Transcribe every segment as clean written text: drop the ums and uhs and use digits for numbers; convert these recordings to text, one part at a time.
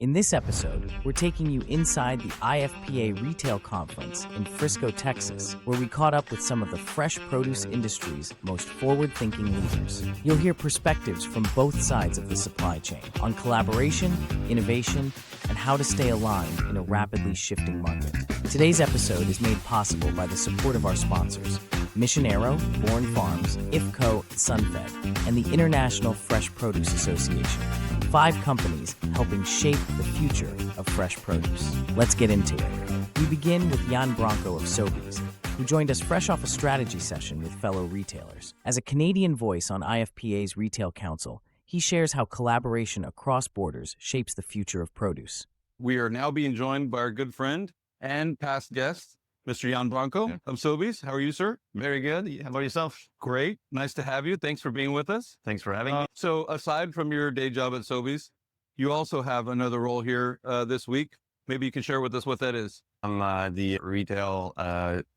In this episode, we're taking you inside the IFPA Retail Conference in Frisco, Texas, where we caught up with some of the fresh produce industry's most forward-thinking leaders. You'll hear perspectives from both sides of the supply chain on collaboration, innovation, and how to stay aligned in a rapidly shifting market. Today's episode is made possible by the support of our sponsors, Misionero, Bourne Farms, IFPA, Sunfed, and the International Fresh Produce Association. 5 companies helping shape the future of fresh produce. Let's get into it. We begin with Jan Branco of Sobeys, who joined us fresh off a strategy session with fellow retailers. As a Canadian voice on IFPA's Retail Council, he shares how collaboration across borders shapes the future of produce. We are now being joined by our good friend and past guest, Mr. Jan Branco of Sobeys. How are you, sir? Very good. How about yourself? Great. Nice to have you. Thanks for being with us. Thanks for having me. So aside from your day job at Sobeys, you also have another role here this week. Maybe you can share with us what that is. I'm the retail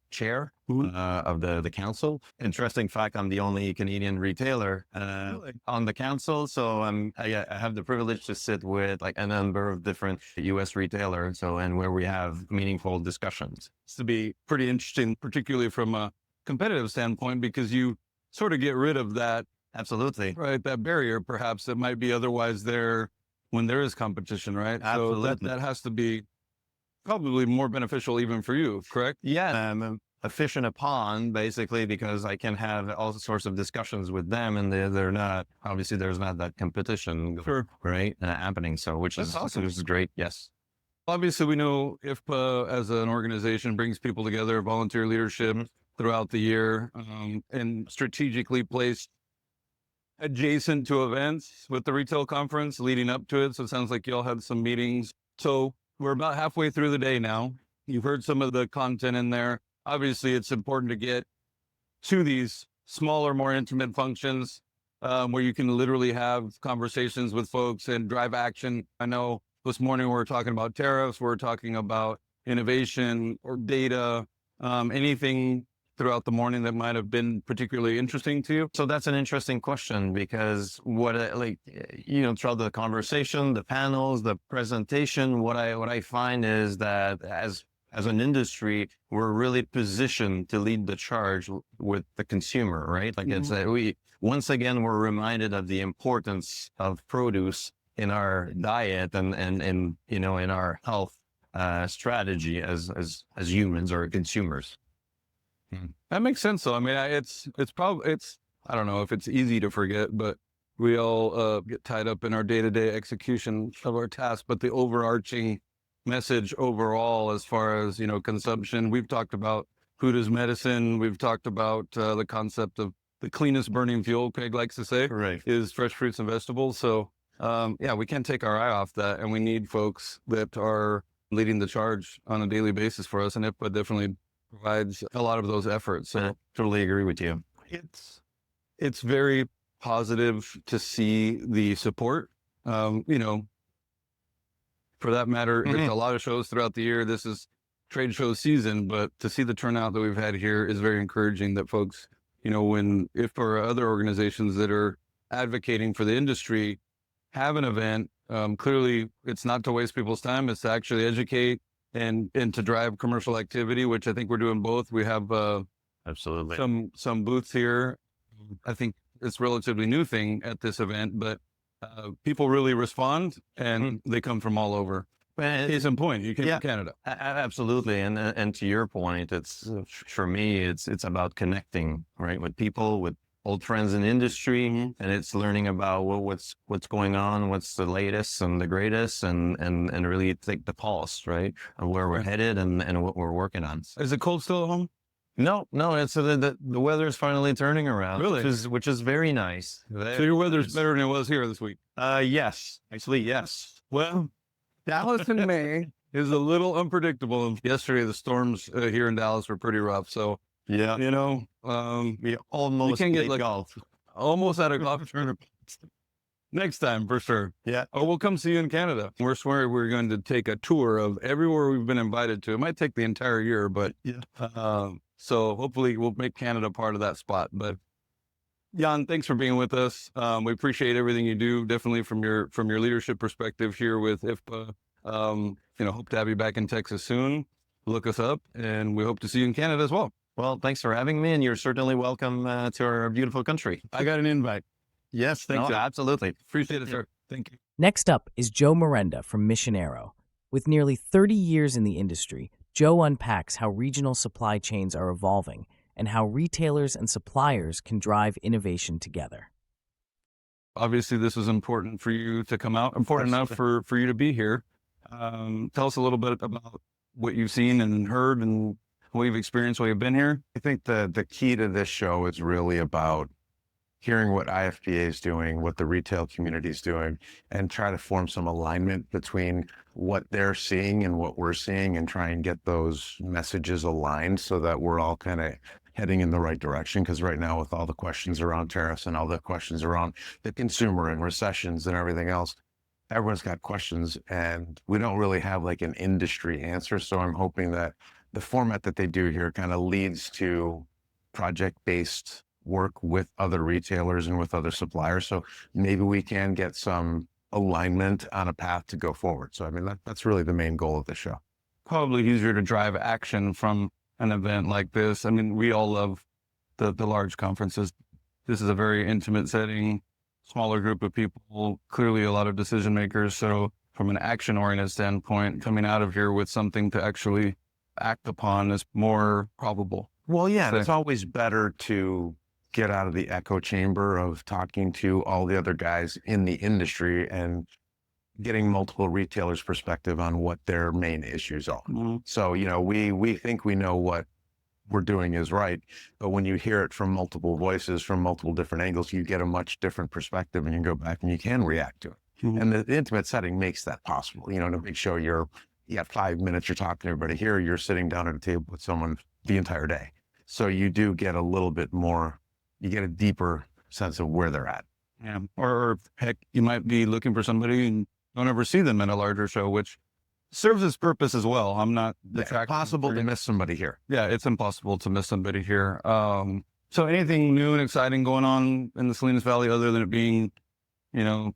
chair of the council. Interesting fact, I'm the only Canadian retailer on the council. So I have the privilege to sit with like a number of different U.S. retailers. And where we have meaningful discussions. It's to be pretty interesting, particularly from a competitive standpoint, because you sort of get rid of that. Absolutely. Right. That barrier, perhaps, that might be otherwise there when there is competition, right? Absolutely. So that has to be probably more beneficial even for you, correct? Yeah. I'm a fish in a pond, basically, because I can have all sorts of discussions with them and they're not, obviously there's not that competition, Sure. right, happening. So, which That's is awesome. Which is great. Yes. Obviously, we know IFPA as an organization brings people together, volunteer leadership throughout the year, and strategically placed adjacent to events with the retail conference leading up to it. So it sounds like you all had some meetings. So we're about halfway through the day now. You've heard some of the content in there. Obviously, it's important to get to these smaller, more intimate functions where you can literally have conversations with folks and drive action. I know this morning we were talking about tariffs, we're talking about innovation or data, anything throughout the morning that might have been particularly interesting to you? So that's an interesting question because throughout the conversation, the panels, the presentation, what I find is that as an industry, we're really positioned to lead the charge with the consumer, right? Like it's once again, we're reminded of the importance of produce in our diet and in our health strategy as humans or consumers. That makes sense, though. I mean, it's I don't know if it's easy to forget, but we all get tied up in our day-to-day execution of our tasks. But the overarching message overall, as far as, consumption, we've talked about food as medicine. We've talked about the concept of the cleanest burning fuel, Craig likes to say, Right. is fresh fruits and vegetables. So, we can't take our eye off that. And we need folks that are leading the charge on a daily basis for us. And IFPA definitely provides a lot of those efforts. So I totally agree with you. It's very positive to see the support. For that matter, there's a lot of shows throughout the year. This is trade show season, but to see the turnout that we've had here is very encouraging that folks, if for other organizations that are advocating for the industry have an event, clearly it's not to waste people's time. It's to actually educate and to drive commercial activity, which I think we're doing both. We have Absolutely some booths here. I think it's a relatively new thing at this event, but people really respond and they come from all over. Case in point, you came from Canada. Absolutely. And to your point, it's for me, it's about connecting, right, with people, with old friends in industry, and it's learning about what's going on, what's the latest and the greatest, and really take the pulse, right, of where we're headed and what we're working on. Is it cold still at home? No, it's the weather is finally turning around, really, which is very nice. So your weather's better than it was here this week. Yes, actually, yes. Well, Dallas in May is a little unpredictable. Yesterday, the storms here in Dallas were pretty rough. So yeah, we almost can get golf, almost at a golf tournament. Next time, for sure. Yeah. Oh, we'll come see you in Canada. We're swearing we're going to take a tour of everywhere we've been invited to. It might take the entire year, but so hopefully we'll make Canada part of that spot. But Jan, thanks for being with us. We appreciate everything you do, definitely from your leadership perspective here with IFPA. Hope to have you back in Texas soon. Look us up, and we hope to see you in Canada as well. Well, thanks for having me, and you're certainly welcome to our beautiful country. I got an invite. Yes, Thanks, no, sir. absolutely. Appreciate it, sir. Thank you. Next up is Joe Merenda from Misionero. With nearly 30 years in the industry, Joe unpacks how regional supply chains are evolving and how retailers and suppliers can drive innovation together. Obviously, this is important for you to come out, important enough for you to be here. Tell us a little bit about what you've seen and heard and what you've experienced while you've been here. I think the key to this show is really about hearing what IFPA is doing, what the retail community is doing, and try to form some alignment between what they're seeing and what we're seeing, and try and get those messages aligned so that we're all kind of heading in the right direction. Because right now, with all the questions around tariffs and all the questions around the consumer and recessions and everything else, everyone's got questions, and we don't really have like an industry answer. So I'm hoping that the format that they do here kind of leads to project-based work with other retailers and with other suppliers. So maybe we can get some alignment on a path to go forward. So, I mean, that's really the main goal of the show. Probably easier to drive action from an event like this. I mean, we all love the large conferences. This is a very intimate setting, smaller group of people, clearly a lot of decision makers. So from an action-oriented standpoint, coming out of here with something to actually act upon is more probable. Well, yeah, So- it's always better to get out of the echo chamber of talking to all the other guys in the industry and getting multiple retailers' perspective on what their main issues are. Mhm. So, we think we know what we're doing is right, but when you hear it from multiple voices, from multiple different angles, you get a much different perspective, and you go back and you can react to it. Mhm. And the intimate setting makes that possible, to make sure you got 5 minutes, you're talking to everybody. Here, you're sitting down at a table with someone the entire day. So you do get a little bit more, you get a deeper sense of where they're at. Yeah. Or heck, you might be looking for somebody and don't ever see them at a larger show, which serves its purpose as well. I'm not It's detracting possible for to you. miss somebody here. Yeah, it's impossible to miss somebody here. So anything new and exciting going on in the Salinas Valley other than it being,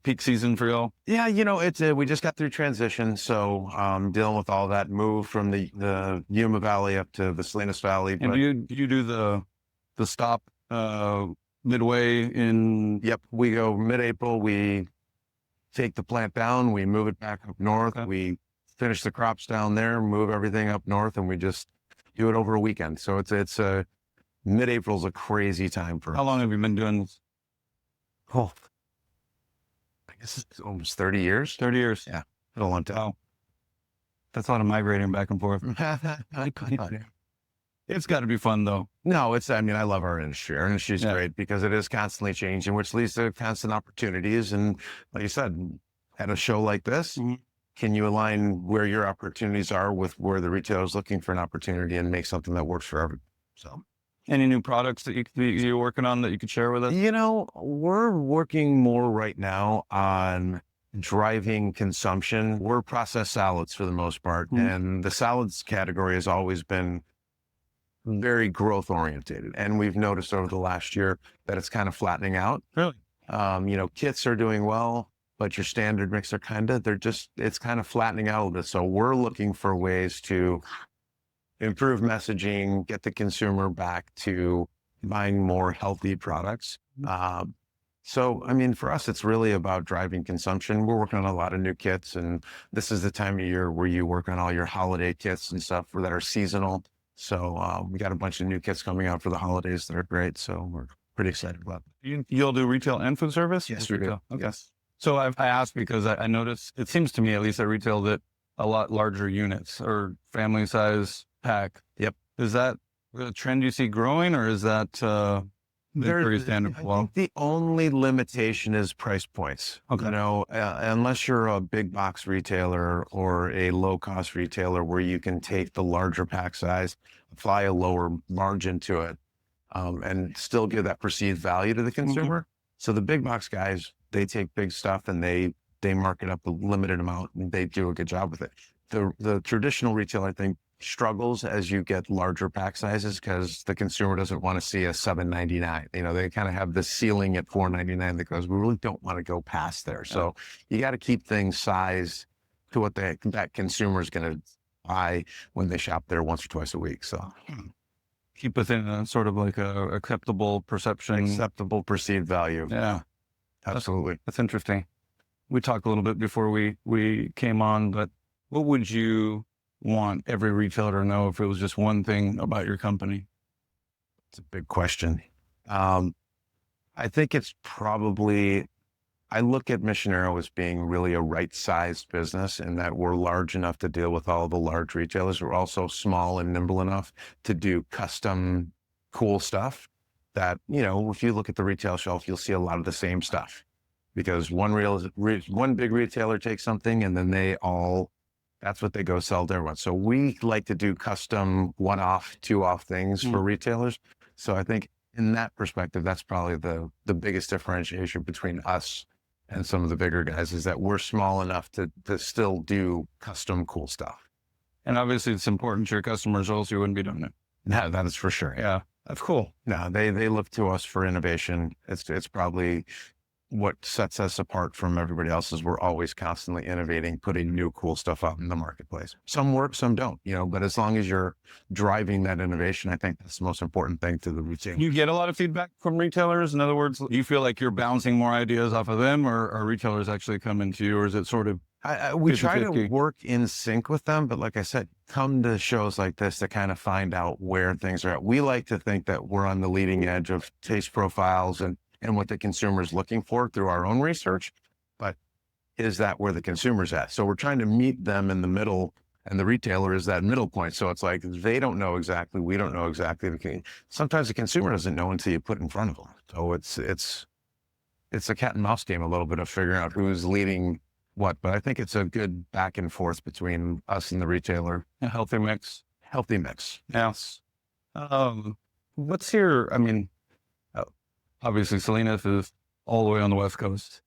peak season for y'all? Yeah, it's we just got through transition, so dealing with all that move from the Yuma Valley up to the Salinas Valley. And do you do the stop midway in? Yep, we go mid-April. We take the plant down, we move it back up north. Okay. We finish the crops down there, move everything up north, and we just do it over a weekend. So it's mid-April's a crazy time for How us. long have you been doing this? Oh, I guess it's almost 30 years. 30 years. Yeah. A long time. Wow. That's a lot of migrating back and forth. It's got to be fun though. No, I love our industry. Our industry is Yeah. great because it is constantly changing, which leads to constant opportunities. And like you said, at a show like this, Mhm. can you align where your opportunities are with where the retailer is looking for an opportunity and make something that works for everyone? So, Any new products that you're working on that you could share with us? we're working more right now on driving consumption. We're processed salads for the most part. Mhm. And the salads category has always been very growth oriented. And we've noticed over the last year that it's kind of flattening out. Really? Kits are doing well, but your standard mix are it's kind of flattening out a little bit. So we're looking for ways to improve messaging, get the consumer back to buying more healthy products. For us, it's really about driving consumption. We're working on a lot of new kits, and this is the time of year where you work on all your holiday kits and stuff that are seasonal. So we got a bunch of new kits coming out for the holidays that are great. So we're pretty excited about that. You'll do retail and food service? Yes, Just we do. retail. Okay. Yes. So I asked because I noticed, it seems to me, at least at retail, that a lot larger units or family size pack. Yep. Is that a trend you see growing, or is that been pretty standard for a I while? think the only limitation is price points. Okay. Unless you're a big box retailer or a low cost retailer where you can take the larger pack size, apply a lower margin to it, and still give that perceived value to the consumer. So the big box guys, they take big stuff and they mark it up a limited amount and they do a good job with it. The traditional retailer, I think, struggles as you get larger pack sizes because the consumer doesn't want to see a $7.99. You know, they kind of have the ceiling at $4.99 that goes, we really don't want to go past there. So you got to keep things sized to what that consumer is going to buy when they shop there once or twice a week. So Keep within a sort of like a acceptable perception. acceptable perceived value. Yeah, Absolutely. that's interesting. We talked a little bit before we came on, but what would you want every retailer to know if it was just one thing about your company? It's a big question. I think it's probably, I look at Misionero as being really a right-sized business in that we're large enough to deal with all the large retailers. We're also small and nimble enough to do custom cool stuff that, you know, if you look at the retail shelf, you'll see a lot of the same stuff because one big retailer takes something and then that's what they go sell to everyone. So we like to do custom one-off, two-off things for retailers. So I think in that perspective, that's probably the biggest differentiation between us and some of the bigger guys is that we're small enough to still do custom cool stuff. And obviously it's important to your customers, or else you wouldn't be doing it. No, that is for sure. Yeah, that's cool. No, they look to us for innovation. It's probably what sets us apart from everybody else is we're always constantly innovating, putting new cool stuff out in the marketplace. Some work, some don't, you know, but as long as you're driving that innovation, I think that's the most important thing to the retailer. You get a lot of feedback from retailers. In other words, do you feel like you're bouncing more ideas off of them, or are retailers actually coming to you, or is it sort of we try to 50-50? work in sync with them, but like I said, come to shows like this to kind of find out where things are at. We like to think that we're on the leading edge of taste profiles and what the consumer is looking for through our own research, but is that where the consumer's at? So we're trying to meet them in the middle, and the retailer is that middle point. So it's like, they don't know exactly, we don't know exactly. Sometimes the consumer doesn't know until you put it in front of them. So it's a cat and mouse game a little bit of figuring out who's leading what, but I think it's a good back and forth between us and the retailer. A healthy mix? Healthy mix. Yes. What's your, obviously Salinas is all the way on the West Coast.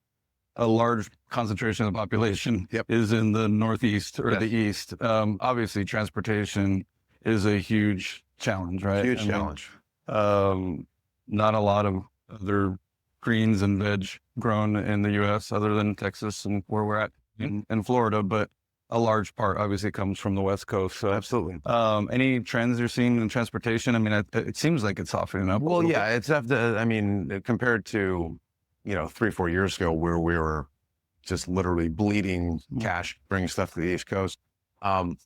A large concentration of the population is in the Northeast or the East. Obviously transportation is a huge challenge, right? Huge challenge. Not a lot of other greens and veg grown in the U.S. other than Texas and where we're at in Florida, but a large part obviously comes from the West Coast. So Absolutely. any trends you're seeing in transportation? I mean, it seems like it's softening up. Well, yeah, it's compared to, 3-4 years ago where we were just literally bleeding cash, bringing stuff to the East Coast.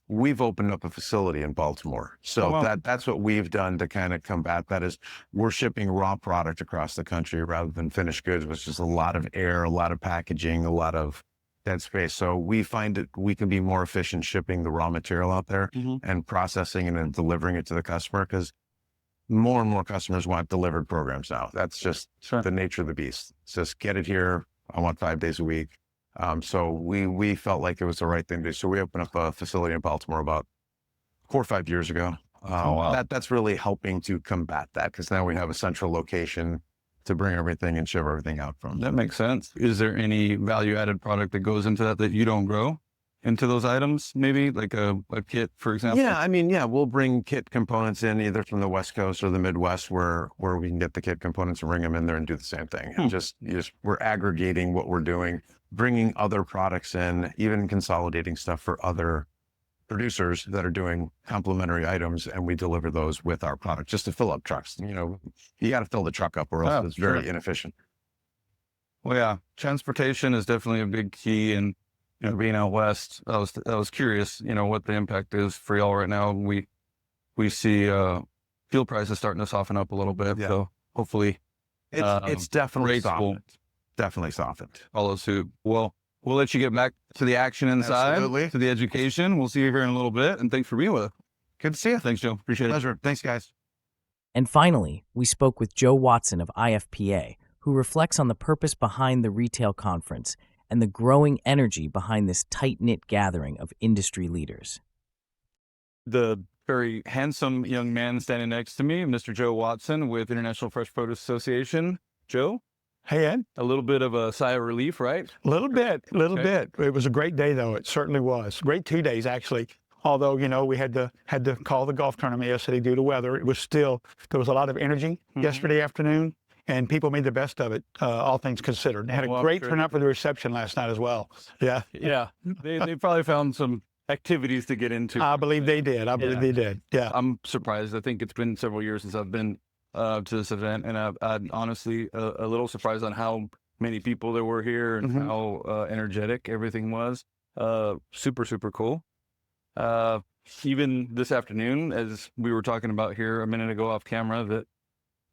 We've opened up a facility in Baltimore. So that's what we've done to kind of combat that is we're shipping raw product across the country rather than finished goods, which is a lot of air, a lot of packaging, a lot of dead space. So we find that we can be more efficient shipping the raw material out there and processing and then delivering it to the customer because more and more customers want delivered programs now. That's just the nature of the beast. It's just get it here. I want 5 days a week. So we felt like it was the right thing to do. So we opened up a facility in Baltimore about 4 or 5 years ago. That's really helping to combat that because now we have a central location to bring everything and ship everything out from. That makes sense. Is there any value-added product that goes into that you don't grow into those items? Maybe like a kit, for example? Yeah, we'll bring kit components in either from the West Coast or the Midwest where we can get the kit components and bring them in there and do the same thing. And just we're aggregating what we're doing, bringing other products in, even consolidating stuff for other producers that are doing complementary items, and we deliver those with our product just to fill up trucks. You got to fill the truck up or else it's very inefficient. Well, yeah, transportation is definitely a big key. And, being out West, I was curious, what the impact is for y'all right now. We see fuel prices starting to soften up a little bit. Yeah. So hopefully it's definitely softened. Definitely softened. Follow suit. Well, we'll let you get back to the action inside, to the education. We'll see you here in a little bit. And thanks for being with us. Good to see you. Thanks, Joe. Appreciate it. Pleasure. Thanks, guys. And finally, we spoke with Joe Watson of IFPA, who reflects on the purpose behind the retail conference and the growing energy behind this tight-knit gathering of industry leaders. The very handsome young man standing next to me, Mr. Joe Watson with International Fresh Produce Association. Joe? Hey, Ed. A little bit of a sigh of relief, right? A little bit. It was a great day, though. It certainly was. Great 2 days, actually. although, we had to call the golf tournament yesterday due to weather. It was still, there was a lot of energy yesterday afternoon, and people made the best of it, all things considered. They had a great turnout for the reception last night as well. Yeah. Yeah. They probably found some activities to get into. I believe they did. I believe they did. Yeah. I'm surprised. I think it's been several years since I've been to this event, and I'm honestly a little surprised on how many people there were here and how energetic everything was. Super, super cool. Even this afternoon, as we were talking about here a minute ago off camera, that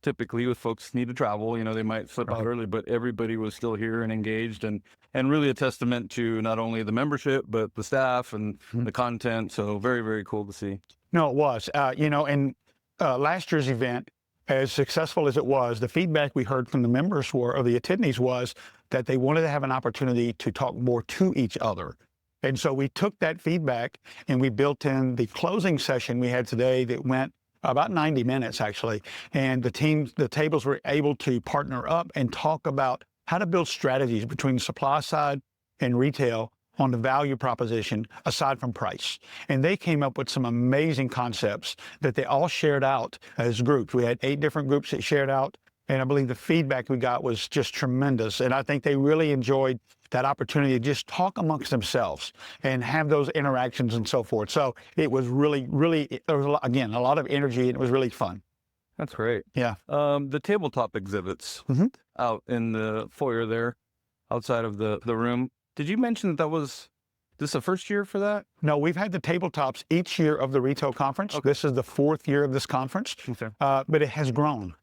typically with folks need to travel, they might slip out early, but everybody was still here and engaged, and really a testament to not only the membership, but the staff and the content. So very, very cool to see. No, it was. And last year's event, as successful as it was, the feedback we heard from the members or the attendees was that they wanted to have an opportunity to talk more to each other. And so we took that feedback and we built in the closing session we had today that went about 90 minutes actually. And the tables were able to partner up and talk about how to build strategies between supply side and retail on the value proposition aside from price. And they came up with some amazing concepts that they all shared out as groups. We had 8 different groups that shared out. And I believe the feedback we got was just tremendous. And I think they really enjoyed that opportunity to just talk amongst themselves and have those interactions and so forth. So it was really, there was, again, a lot of energy, and it was really fun. That's great. Yeah. The tabletop exhibits out in the foyer there, outside of the room. Did you mention that was this the first year for that? No, we've had the tabletops each year of the retail conference. Okay. This is the 4th year of this conference, but it has grown.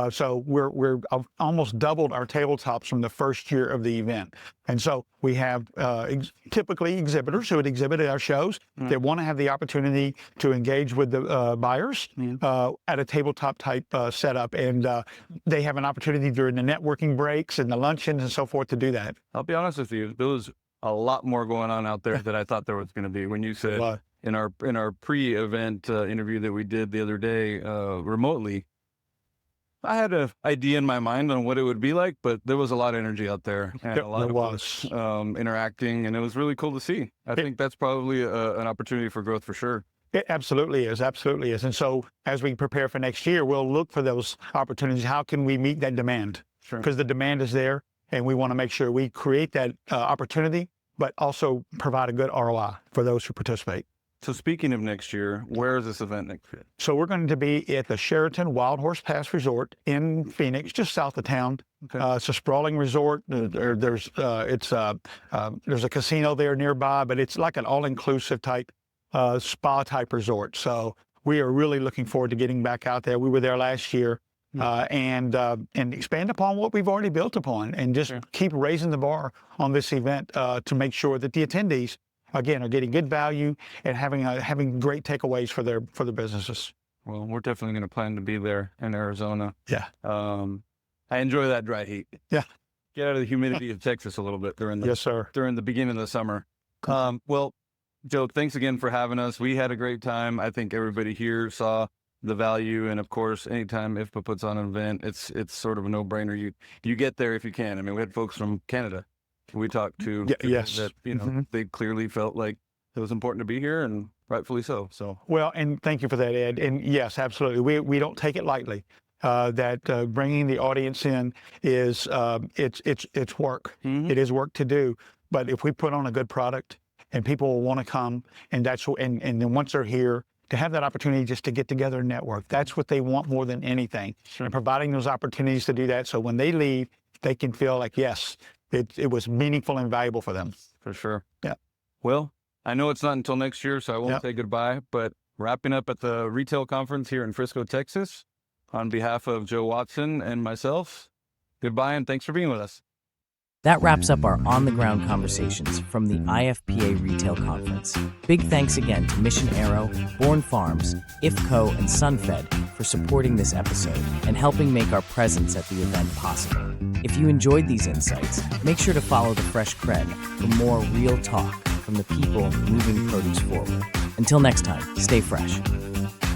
So we're almost doubled our tabletops from the first year of the event. And so we have typically exhibitors who would exhibit at our shows that want to have the opportunity to engage with the buyers at a tabletop type setup. And they have an opportunity during the networking breaks and the luncheons and so forth to do that. I'll be honest with you, there was a lot more going on out there than I thought there was going to be. When you said in our pre-event interview that we did the other day remotely, I had an idea in my mind on what it would be like, but there was a lot of energy out there and a lot of folks interacting, and it was really cool to see. I think that's probably an opportunity for growth for sure. It absolutely is. Absolutely is. And so as we prepare for next year, we'll look for those opportunities. How can we meet that demand? Because the demand is there, and we want to make sure we create that opportunity, but also provide a good ROI for those who participate. So speaking of next year, where is this event next year? So we're going to be at the Sheraton Wild Horse Pass Resort in Phoenix, just south of town. Okay. It's a sprawling resort. There's a casino there nearby, but it's like an all-inclusive type spa type resort. So we are really looking forward to getting back out there. We were there last year and expand upon what we've already built upon, and just keep raising the bar on this event to make sure that the attendees, again, are getting good value and having great takeaways for their businesses. Well, we're definitely going to plan to be there in Arizona. Yeah. I enjoy that dry heat. Yeah. Get out of the humidity of Texas a little bit during the beginning of the summer. Well, Joe, thanks again for having us. We had a great time. I think everybody here saw the value, and of course, anytime IFPA puts on an event, it's sort of a no-brainer. You get there if you can. I mean, we had folks from Canada we talked to that they clearly felt like it was important to be here, and rightfully so. Well, and thank you for that, Ed. And yes, absolutely, we don't take it lightly. That bringing the audience in is it's work. It is work to do. But if we put on a good product, and people will want to come, and then once they're here, to have that opportunity just to get together and network, that's what they want more than anything. And providing those opportunities to do that, so when they leave, they can feel like, yes, it was meaningful and valuable for them. For sure. Yeah. Well, I know it's not until next year, so I won't say goodbye, but wrapping up at the retail conference here in Frisco, Texas, on behalf of Joe Watson and myself, goodbye and thanks for being with us. That wraps up our on-the-ground conversations from the IFPA Retail Conference. Big thanks again to Misionero, Bourne Farms, IFCO, and SunFed for supporting this episode and helping make our presence at the event possible. If you enjoyed these insights, make sure to follow the Fresh Cred for more real talk from the people moving produce forward. Until next time, stay fresh.